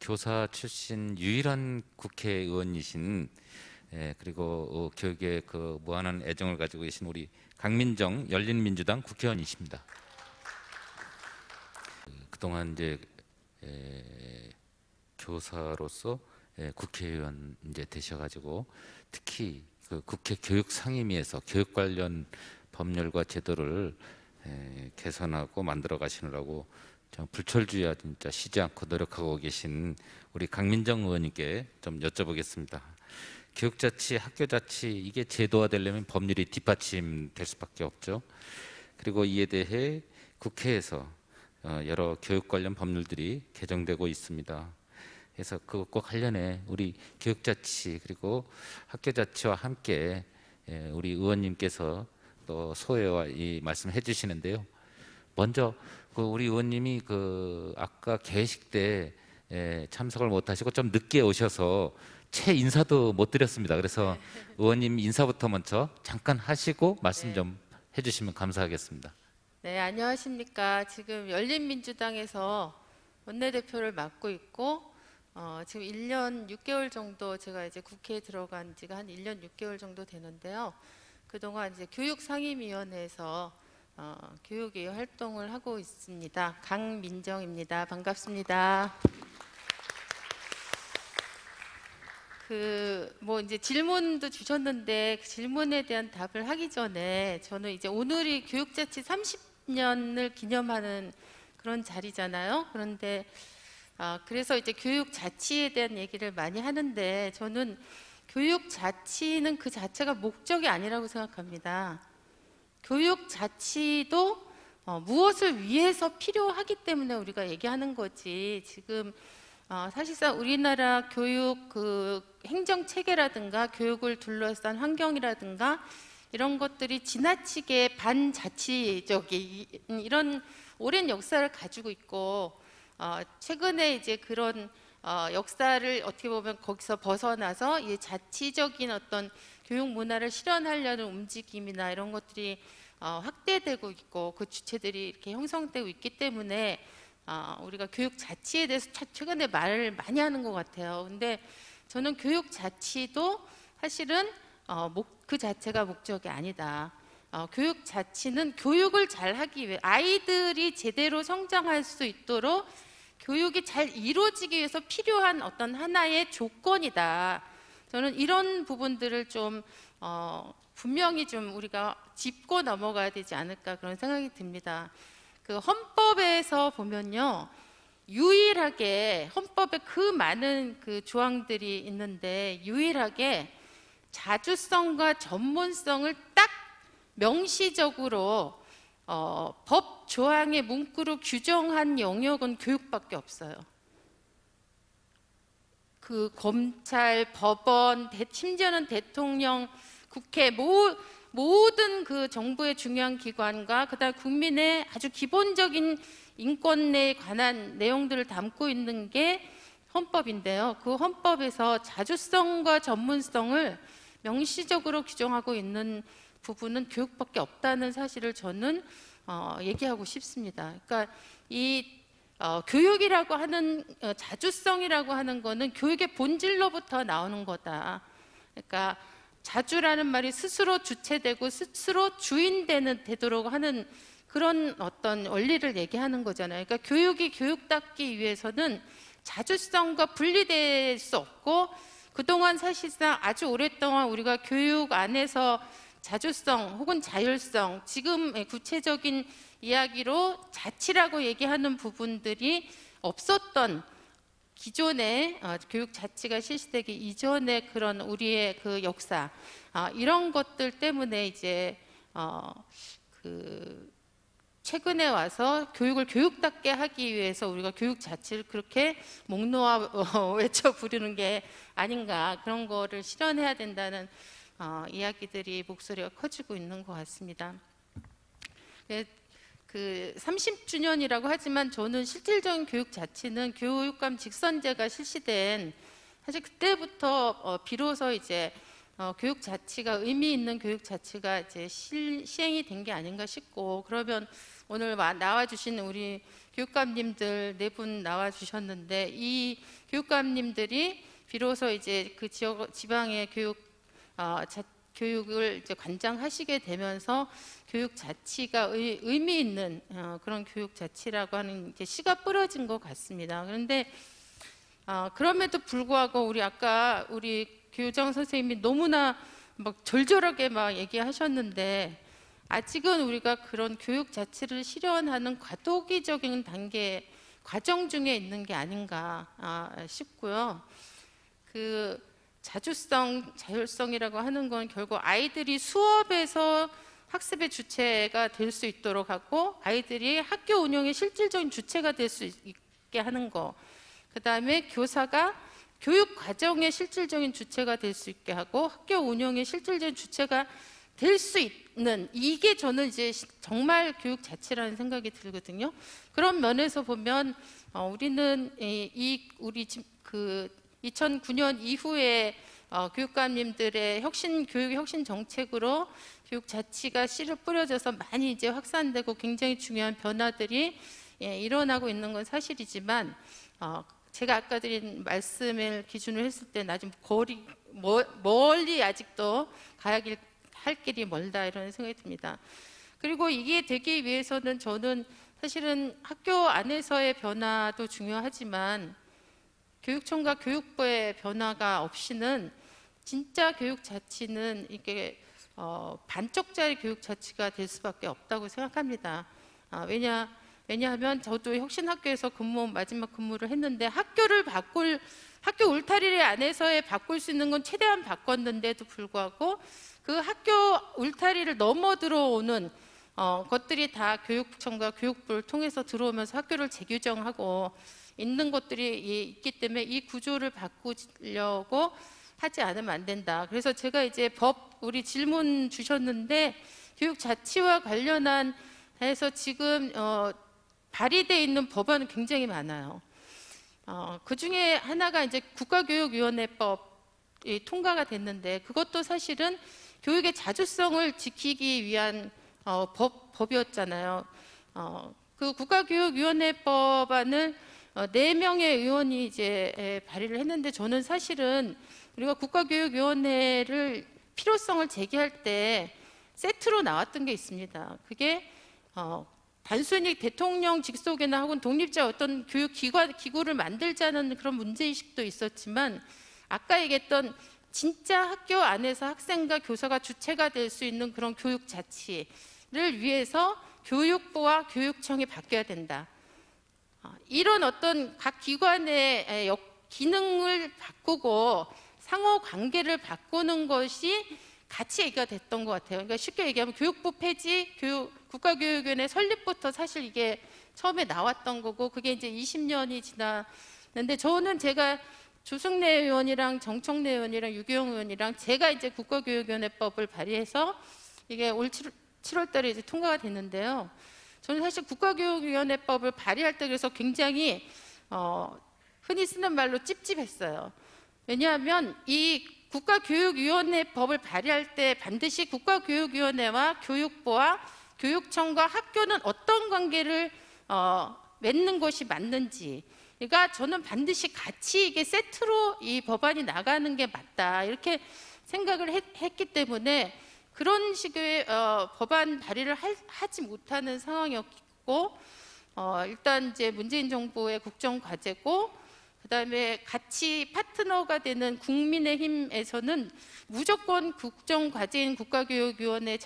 교사 출신 유일한 국회의원이신 그리고 교육에 그 무한한 애정을 가지고 계신 우리 강민정 열린민주당 국회의원이십니다. 그동안 이제 교사로서 국회의원 이제 되셔가지고 특히 그 국회 교육상임위에서 교육 관련 법률과 제도를 개선하고 만들어 가시느라고 불철주야 진짜 쉬지 않고 노력하고 계신 우리 강민정 의원님께 좀 여쭤보겠습니다. 교육자치, 학교자치 이게 제도화되려면 법률이 뒷받침될 수밖에 없죠. 그리고 이에 대해 국회에서 여러 교육 관련 법률들이 개정되고 있습니다. 그래서 그것과 관련해 우리 교육자치 그리고 학교자치와 함께 우리 의원님께서 또 소회와 이 말씀해 주시는데요. 먼저 그 우리 의원님이 그 아까 개회식 때 참석을 못 하시고 좀 늦게 오셔서 채 인사도 못 드렸습니다. 그래서 의원님 인사부터 먼저 잠깐 하시고 말씀 좀 해주시면 감사하겠습니다. 네, 안녕하십니까. 지금 열린민주당에서 원내대표를 맡고 있고 지금 1년 6개월 정도 제가 이제 국회에 들어간 지가 한 1년 6개월 정도 되는데요. 그동안 이제 교육상임위원회에서 교육의 활동을 하고 있습니다. 강민정입니다. 반갑습니다. 뭐 이제 질문도 주셨는데 그 질문에 대한 답을 하기 전에 저는 이제 오늘이 교육자치 30년을 기념하는 그런 자리잖아요. 그런데 그래서 이제 교육자치에 대한 얘기를 많이 하는데 저는 교육자치는 그 자체가 목적이 아니라고 생각합니다. 교육자치도 무엇을 위해서 필요하기 때문에 우리가 얘기하는 거지. 지금 사실상 우리나라 교육 그 행정 체계라든가 교육을 둘러싼 환경이라든가 이런 것들이 지나치게 반자치적인 이런 오랜 역사를 가지고 있고 최근에 이제 그런 역사를 어떻게 보면 거기서 벗어나서 이 자치적인 어떤 교육 문화를 실현하려는 움직임이나 이런 것들이 확대되고 있고 그 주체들이 이렇게 형성되고 있기 때문에 우리가 교육 자치에 대해서 최근에 말을 많이 하는 것 같아요. 근데 저는 교육 자치도 사실은 그 자체가 목적이 아니다. 교육 자치는 교육을 잘 하기 위해 아이들이 제대로 성장할 수 있도록 교육이 잘 이루어지기 위해서 필요한 어떤 하나의 조건이다. 저는 이런 부분들을 좀 분명히 좀 우리가 짚고 넘어가야 되지 않을까 그런 생각이 듭니다. 그 헌법에서 보면요, 유일하게 헌법에 그 많은 그 조항들이 있는데 유일하게 자주성과 전문성을 딱 명시적으로 법 조항의 문구로 규정한 영역은 교육밖에 없어요. 그 검찰, 법원, 심지어는 대통령, 국회 모든 그 정부의 중요한 기관과 그다음 국민의 아주 기본적인 인권에 관한 내용들을 담고 있는 게 헌법인데요. 그 헌법에서 자주성과 전문성을 명시적으로 규정하고 있는 부분은 교육밖에 없다는 사실을 저는 얘기하고 싶습니다. 그러니까 이 교육이라고 하는 자주성이라고 하는 거는 교육의 본질로부터 나오는 거다. 그러니까 자주라는 말이 스스로 주체되고 스스로 되도록 하는 그런 어떤 원리를 얘기하는 거잖아요. 그러니까 교육이 교육답기 위해서는 자주성과 분리될 수 없고 그동안 사실상 아주 오랫동안 우리가 교육 안에서 자주성 혹은 자율성, 지금 구체적인 이야기로 자치라고 얘기하는 부분들이 없었던 기존의 교육 자치가 실시되기 이전의 그런 우리의 그 역사, 이런 것들 때문에 이제 그 최근에 와서 교육을 교육답게 하기 위해서 우리가 교육 자치를 그렇게 목 놓아 외쳐 부르는 게 아닌가, 그런 거를 실현해야 된다는 이야기들이 목소리가 커지고 있는 것 같습니다. 그 30주년이라고 하지만 저는 실질적인 교육 자치는 교육감 직선제가 실시된 사실 그때부터 비로소 이제 교육 자치가 의미 있는 교육 자치가 이제 시행이 된 게 아닌가 싶고, 그러면 오늘 나와주신 우리 교육감님들 4분 나와 주셨는데, 이 교육감님들이 비로소 이제 그 지방의 교육을 이제 관장하시게 되면서 교육 자치가 의미 있는 그런 교육 자치라고 하는 이제 씨가 뿌려진 것 같습니다. 그런데 그럼에도 불구하고 아까 우리 교장 선생님이 너무나 막 절절하게 막 얘기하셨는데, 아직은 우리가 그런 교육 자체를 실현하는 과도기적인 단계 과정 중에 있는 게 아닌가 싶고요. 그 자율성이라고 하는 건 결국 아이들이 수업에서 학습의 주체가 될 수 있도록 하고, 아이들이 학교 운영의 실질적인 주체가 될 수 있게 하는 거, 그 다음에 교사가 교육 과정의 실질적인 주체가 될 수 있게 하고, 학교 운영의 실질적인 주체가 될 수 있는, 이게 저는 이제 정말 교육 자체라는 생각이 들거든요. 그런 면에서 보면 우리는 우리 그 2009년 이후에 교육감님들의 교육 혁신 정책으로 교육 자치가 씨를 뿌려져서 많이 이제 확산되고 굉장히 중요한 변화들이 일어나고 있는 건 사실이지만, 제가 아까 드린 말씀을 기준으로 했을 때 아직 멀리 아직도 할 길이 멀다, 이런 생각이 듭니다. 그리고 이게 되기 위해서는 저는 사실은 학교 안에서의 변화도 중요하지만 교육청과 교육부의 변화가 없이는 진짜 교육 자치는 이게 반쪽짜리 교육 자치가 될 수밖에 없다고 생각합니다. 왜냐하면 저도 혁신학교에서 마지막 근무를 했는데, 학교 울타리 안에서의 바꿀 수 있는 건 최대한 바꿨는데도 불구하고 그 학교 울타리를 넘어 들어오는 것들이 다 교육청과 교육부를 통해서 들어오면서 학교를 재규정하고 있는 것들이 있기 때문에 이 구조를 바꾸려고 하지 않으면 안 된다. 그래서 제가 이제 우리 질문 주셨는데, 교육 자치와 관련한 해서 지금 발의되어 있는 법안은 굉장히 많아요. 그 중에 하나가 이제 국가교육위원회법이 통과가 됐는데, 그것도 사실은 교육의 자주성을 지키기 위한 법이었잖아요. 그 국가교육위원회법안을 4명의 의원이 이제 발의를 했는데, 저는 사실은 우리가 국가교육위원회를 필요성을 제기할 때 세트로 나왔던 게 있습니다. 그게 단순히 대통령 직속이나 혹은 독립자 어떤 교육 기구를 만들자는 그런 문제의식도 있었지만, 아까 얘기했던 진짜 학교 안에서 학생과 교사가 주체가 될 수 있는 그런 교육 자치를 위해서 교육부와 교육청이 바뀌어야 된다. 이런 어떤 각 기관의 기능을 바꾸고 상호 관계를 바꾸는 것이 같이 얘기가 됐던 것 같아요. 그러니까 쉽게 얘기하면 교육부 폐지, 국가교육위원회 설립부터 사실 이게 처음에 나왔던 거고, 그게 이제 20년이 지났는데, 제가 조승래 의원이랑 정청래 의원이랑 유교영 의원이랑 제가 이제 국가교육위원회법을 발의해서 이게 올 7월 달에 이제 통과가 됐는데요. 저는 사실 국가교육위원회법을 발의할 때 그래서 굉장히 흔히 쓰는 말로 찝찝했어요. 왜냐하면 이 국가교육위원회법을 발의할 때 반드시 국가교육위원회와 교육부와 교육청과 학교는 어떤 관계를 맺는 것이 맞는지, 그러니까 저는 반드시 같이 이게 세트로 이 법안이 나가는 게 맞다, 이렇게 생각을 했기 때문에 그런 식의 법안 발의를 하지 못하는 상황이었고, 일단 이제 문재인 정부의 국정과제고, 그다음에 같이 파트너가 되는 국민의힘에서는 무조건 국정과제인 국가교육위원회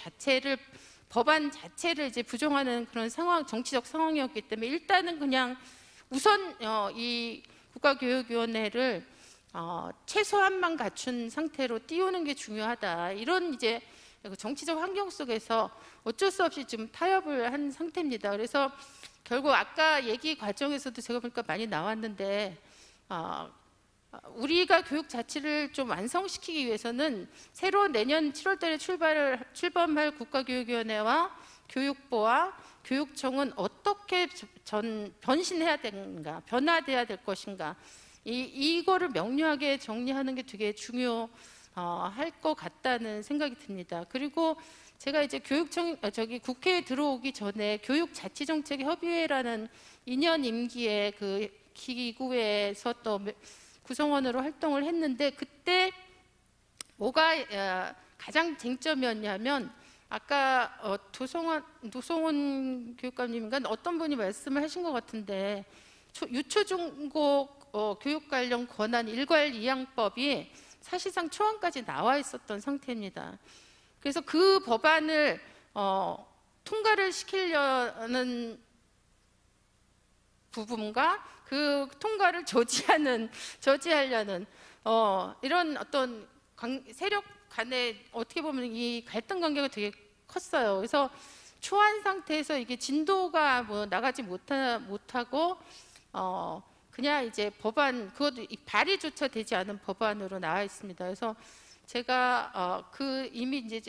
법안 자체를 이제 부정하는 그런 정치적 상황이었기 때문에, 일단은 그냥 우선 이 국가교육위원회를 최소한만 갖춘 상태로 띄우는 게 중요하다, 이런 이제 정치적 환경 속에서 어쩔 수 없이 좀 타협을 한 상태입니다. 그래서 결국 아까 얘기 과정에서도 제가 보니까 많이 나왔는데, 우리가 교육 자치를 좀 완성시키기 위해서는 새로 내년 7월 달에 출범할 국가교육위원회와 교육부와 교육청은 어떻게 변신해야 되는가, 변화돼야 될 것인가, 이거를 명료하게 정리하는 게 되게 중요할 것 같다는 생각이 듭니다. 그리고 제가 이제 국회에 들어오기 전에 교육자치정책협의회라는 2년 임기의 그 기구에서 또 구성원으로 활동을 했는데, 그때 뭐가 가장 쟁점이었냐면, 아까 노성원 교육감님인가 어떤 분이 말씀을 하신 것 같은데, 유초중고 교육 관련 권한 일괄 이양법이 사실상 초안까지 나와 있었던 상태입니다. 그래서 그 법안을 통과를 시키려는 부분과 그 통과를 저지하려는 이런 어떤 세력 간의 어떻게 보면 이 갈등 관계가 되게 컸어요. 그래서 초안 상태에서 이게 진도가 뭐 나가지 못하고 그냥 이제 법안, 그것도 발의조차 되지 않은 법안으로 나와 있습니다. 그래서 제가 이미 이제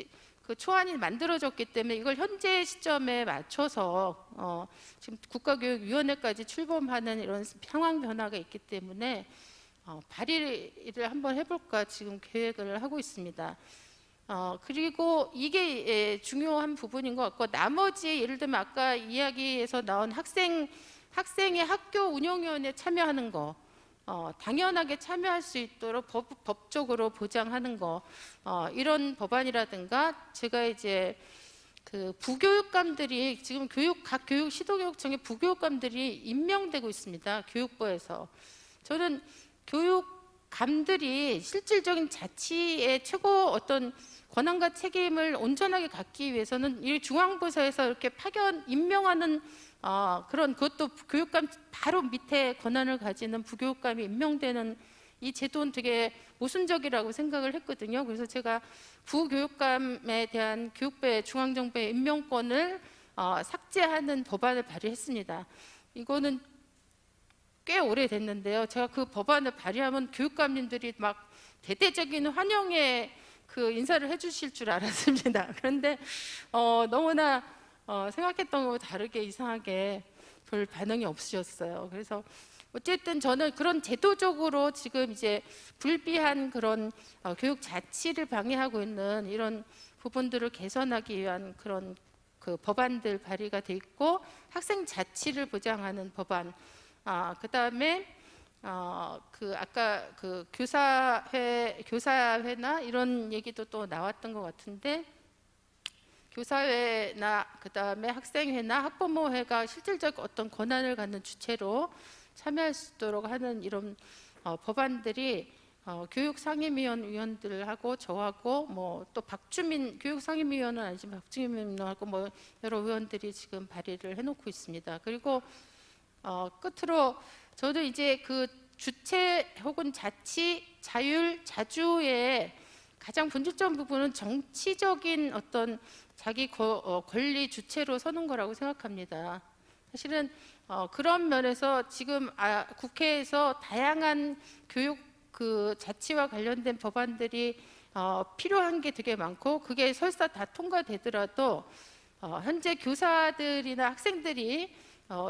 그 초안이 만들어졌기 때문에 이걸 현재 시점에 맞춰서 지금 국가교육위원회까지 출범하는 이런 상황 변화가 있기 때문에 발의를 한번 해볼까 지금 계획을 하고 있습니다. 그리고 이게 중요한 부분인 것 같고, 나머지 예를 들면 아까 이야기에서 나온 학생의 학교 운영위원회에 참여하는 거, 당연하게 참여할 수 있도록 법적으로 보장하는 거, 이런 법안이라든가, 제가 이제 그 부교육감들이 지금 각 교육 시도교육청에 부교육감들이 임명되고 있습니다. 교육부에서. 저는 교육감들이 실질적인 자치의 최고 어떤 권한과 책임을 온전하게 갖기 위해서는 이 중앙부서에서 이렇게 임명하는 그것도 교육감 바로 밑에 권한을 가지는 부교육감이 임명되는 이 제도는 되게 모순적이라고 생각을 했거든요. 그래서 제가 부교육감에 대한 교육부의 중앙정부의 임명권을 삭제하는 법안을 발의했습니다. 이거는 꽤 오래됐는데요. 제가 그 법안을 발의하면 교육감님들이 막 대대적인 환영의 그 인사를 해주실 줄 알았습니다. 그런데 너무나 생각했던 것과 다르게 이상하게 별 반응이 없으셨어요. 그래서 어쨌든 저는 그런 제도적으로 지금 이제 불비한 그런 교육 자치를 방해하고 있는 이런 부분들을 개선하기 위한 그런 그 법안들 발의가 돼 있고, 학생 자치를 보장하는 법안, 그다음에 그 아까 그 교사회나 이런 얘기도 또 나왔던 것 같은데, 교사회나 그다음에 학생회나 학부모회가 실질적 어떤 권한을 갖는 주체로 참여할 수 있도록 하는 이런 법안들이 교육상임위원들하고 저하고 뭐 또 박주민 교육상임위원은 아니지만 박주민 의원하고 뭐 여러 의원들이 지금 발의를 해놓고 있습니다. 그리고 끝으로 저도 이제 그 주체 혹은 자치, 자율, 자주의 가장 본질적인 부분은 정치적인 어떤 자기 권리 주체로 서는 거라고 생각합니다. 사실은 그런 면에서 지금 국회에서 다양한 교육 그 자치와 관련된 법안들이 필요한 게 되게 많고, 그게 설사 다 통과되더라도 현재 교사들이나 학생들이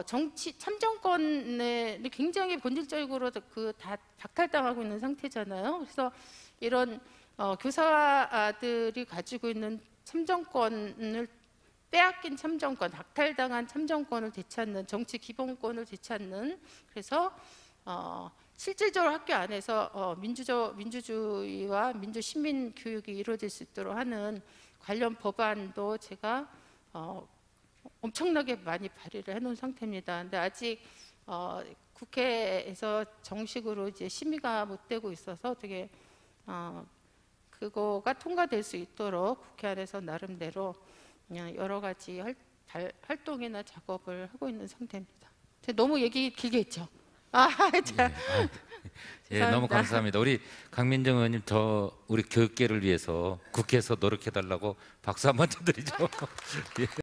정치 참정권에 굉장히 본질적으로 다 박탈당하고 있는 상태잖아요. 그래서 이런 교사들이 가지고 있는 참정권을 빼앗긴 참정권, 박탈당한 참정권을 되찾는, 정치 기본권을 되찾는, 그래서 실질적으로 학교 안에서 민주주의와 민주시민 교육이 이루어질 수 있도록 하는 관련 법안도 제가 엄청나게 많이 발의를 해놓은 상태입니다. 근데 아직 국회에서 정식으로 이제 심의가 못 되고 있어서 되게 그거가 통과될 수 있도록 국회 안에서 나름대로 그냥 여러 가지 활동이나 작업을 하고 있는 상태입니다. 제가 너무 얘기 길게 했죠? 자, 예, 너무 감사합니다. 우리 강민정 의원님, 우리 교육계를 위해서 국회에서 노력해달라고 박수 한번 쳐드리죠. 예.